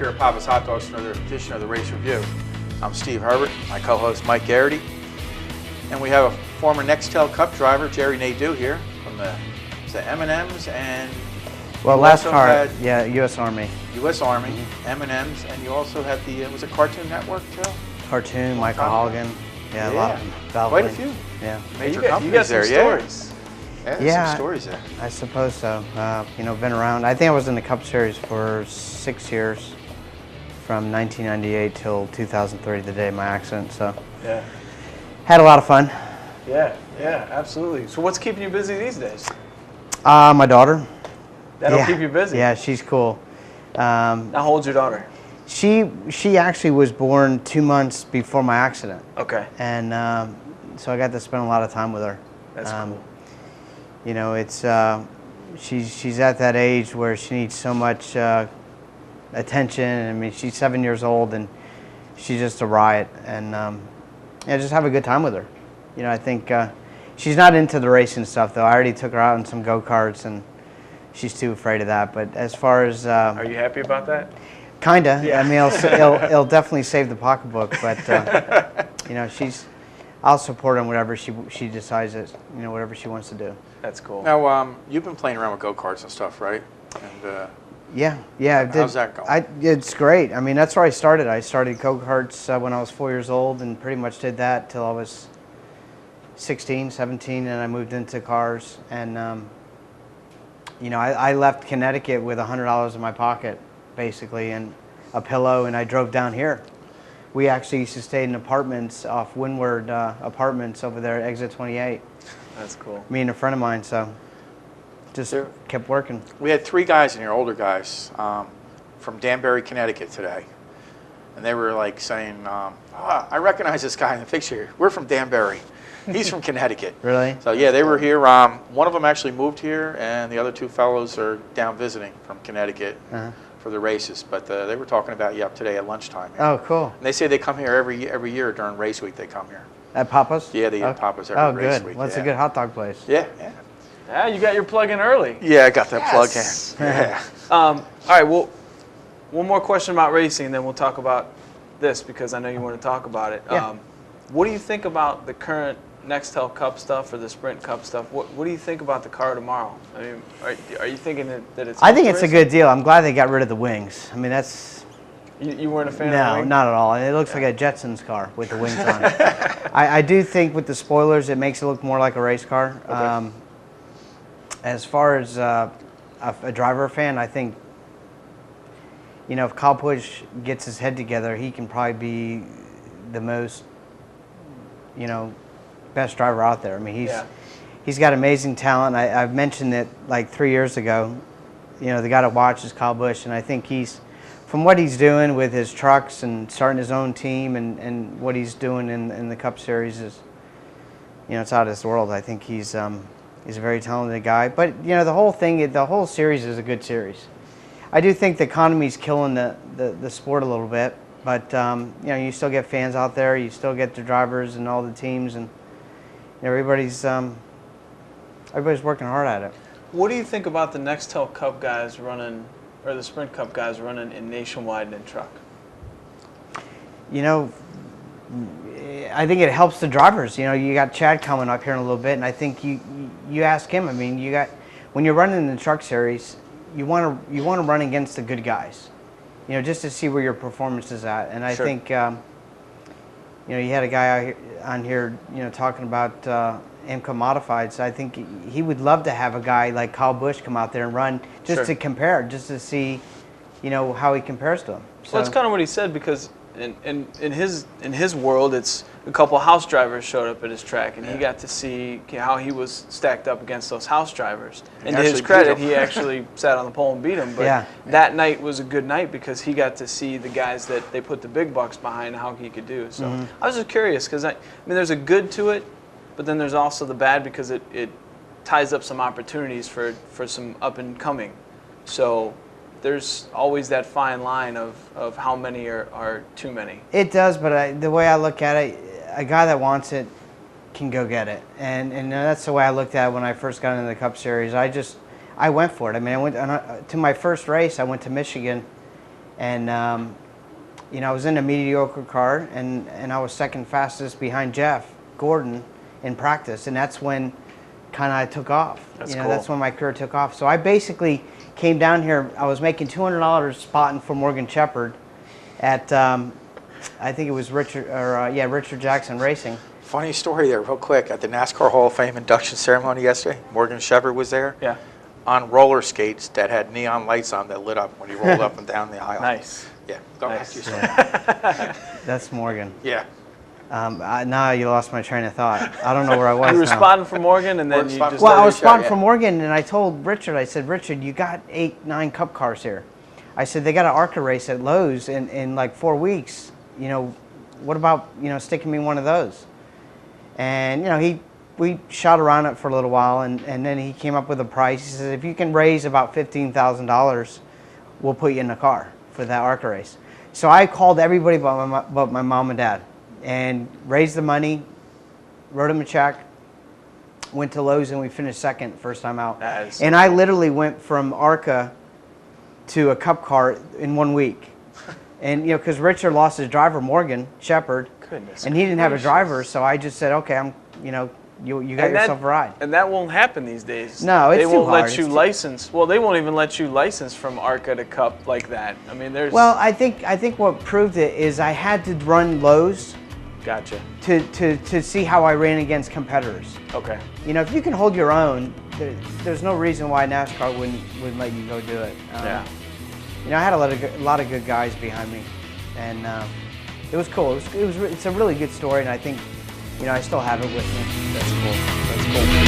here at Poppa's Hot Dogs for another edition of the Race Review. I'm Steve Herbert, my co-host Mike Guerity, and we have a former Nextel Cup driver, Jerry Nadeau, here from the M&Ms and last car, yeah, U.S. Army. U.S. Army, M&Ms, and you also had the was it Cartoon Network too? Cartoon, Michael Hogan, yeah, a lot of them. Quite a few. Yeah, major you companies got some there. stories. Yeah, some stories there. I suppose so. Been around. I think I was in the Cup Series for 6 years, from 1998 till 2003, the day of my accident. So, yeah, had a lot of fun. Yeah, absolutely. So, what's keeping you busy these days? My daughter. That'll keep you busy. Yeah, she's cool. Now, how old's your daughter? She actually was born 2 months before my accident. Okay. And so I got to spend a lot of time with her. That's cool. You know, it's she's at that age where she needs so much attention. I mean, she's 7 years old and she's just a riot. And just have a good time with her. You know, I think she's not into the racing stuff though. I already took her out in some go-karts and she's too afraid of that. But as far as are you happy about that? Kinda. Yeah. I mean, it'll definitely save the pocketbook. But you know, I'll support on whatever she decides that, you know, whatever she wants to do. That's cool. Now, you've been playing around with go-karts and stuff, right? And yeah, I did. How's that going? It's great. I mean, that's where I started. I started go-karts when I was 4 years old and pretty much did that till I was 16, 17, and I moved into cars. And you know, I left Connecticut with $100 in my pocket, basically, and a pillow, and I drove down here. We actually used to stay in apartments off Windward Apartments over there at Exit 28. That's cool. Me and a friend of mine, so just kept working. We had 3 guys in here, older guys, from Danbury, Connecticut today. And they were like saying, I recognize this guy in the picture. We're from Danbury. He's from Connecticut. Really? So yeah, they were here. One of them actually moved here, and the other 2 fellows are down visiting from Connecticut for the races. But they were talking about you up today at lunchtime. Here. Oh, cool. And they say they come here every year during race week. They come here. At Poppa's? Yeah, they eat at Poppa's every race week. Well, that's a good hot dog place. Yeah. Yeah, you got your plug in early. Yeah, I got that plug in. Yeah. All right, well, one more question about racing, and then we'll talk about this because I know you want to talk about it. Yeah. What do you think about the current Nextel Cup stuff or the Sprint Cup stuff? What do you think about the car tomorrow? I mean, are you thinking that it's? I think it's a good deal. I'm glad they got rid of the wings. I mean, that's. You weren't a fan of the No, wing? not at all. It looks like a Jetsons car with the wings on it. I do think with the spoilers, it makes it look more like a race car. Okay. As far as a driver fan, I think, you know, if Kyle Busch gets his head together, he can probably be the most, you know, best driver out there. I mean, he's got amazing talent. I've mentioned it like 3 years ago. You know, the guy to watch is Kyle Busch, and I think from what he's doing with his trucks and starting his own team and what he's doing in the Cup Series is, you know, it's out of this world. I think he's a very talented guy. But, you know, the whole series is a good series. I do think the economy's killing the sport a little bit, but, you know, you still get fans out there. You still get the drivers and all the teams, and everybody's working hard at it. What do you think about the Nextel Cup guys running, or the Sprint Cup guys running in Nationwide and in truck? You know, I think it helps the drivers. You know, you got Chad coming up here in a little bit, and I think you ask him. I mean, when you're running in the truck series, you want to run against the good guys. You know, just to see where your performance is at. And I think, you know, you had a guy on here, you know, talking about AMCO Modified. So I think he would love to have a guy like Kyle Busch come out there and run just to compare, just to see, you know, how he compares to him. So, well, that's kind of what he said, because in his world, it's a couple house drivers showed up at his track, and he got to see how he was stacked up against those house drivers. And to his credit, he actually sat on the pole and beat him. But that night was a good night because he got to see the guys that they put the big bucks behind, how he could do. So I was just curious because I mean, there's a good to it, but then there's also the bad because it ties up some opportunities for some up and coming. So there's always that fine line of how many are too many. It does, but the way I look at it, a guy that wants it can go get it, and that's the way I looked at it when I first got into the Cup Series. I went for it. I mean, I went to my first race. I went to Michigan, And you know, I was in a mediocre car, and I was second fastest behind Jeff Gordon in practice, and that's when kind of I took off. That's you know, cool. that's when my career took off. So I basically came down here. I was making $200 spotting for Morgan Shepherd at I think it was Richard Jackson Racing. Funny story there, real quick. At the NASCAR Hall of Fame induction ceremony yesterday, Morgan Shepherd was there. Yeah. On roller skates that had neon lights on that lit up when he rolled up and down the aisle. Nice. Yeah. Go Nice. ask yourself. That's Morgan. Yeah. Now you lost my train of thought. I don't know where I was. You were now. spotting for Morgan, and then you just. Well, I was shot, spotting yeah. for Morgan, and I told Richard, I said, Richard, you got 8, 9 Cup cars here. I said, they got an ARCA race at Lowe's in like 4 weeks. You know, what about, you know, sticking me one of those? And, you know, we shot around it for a little while, and then he came up with a price. He said, if you can raise about $15,000, we'll put you in the car for that ARCA race. So I called everybody but my mom and dad and raised the money, wrote him a check, went to Lowe's, and we finished second first time out. Nice. And I literally went from ARCA to a Cup car in 1 week. And, you know, because Richard lost his driver, Morgan Shepherd, Goodness and he didn't have a gracious. driver, so I just said, okay, you got yourself a ride. And that won't happen these days. No, it's they too won't hard. let you It's too- license. Well, they won't even let you license from ARCA to Cup like that. I mean, there's. Well, I think what proved it is I had to run Lowe's Gotcha. to see how I ran against competitors. Okay. You know, if you can hold your own, there's no reason why NASCAR wouldn't let you go do it. Yeah. You know, I had a lot of good guys behind me, and it was cool. It's a really good story, and I think, you know, I still have it with me. That's cool. That's cool.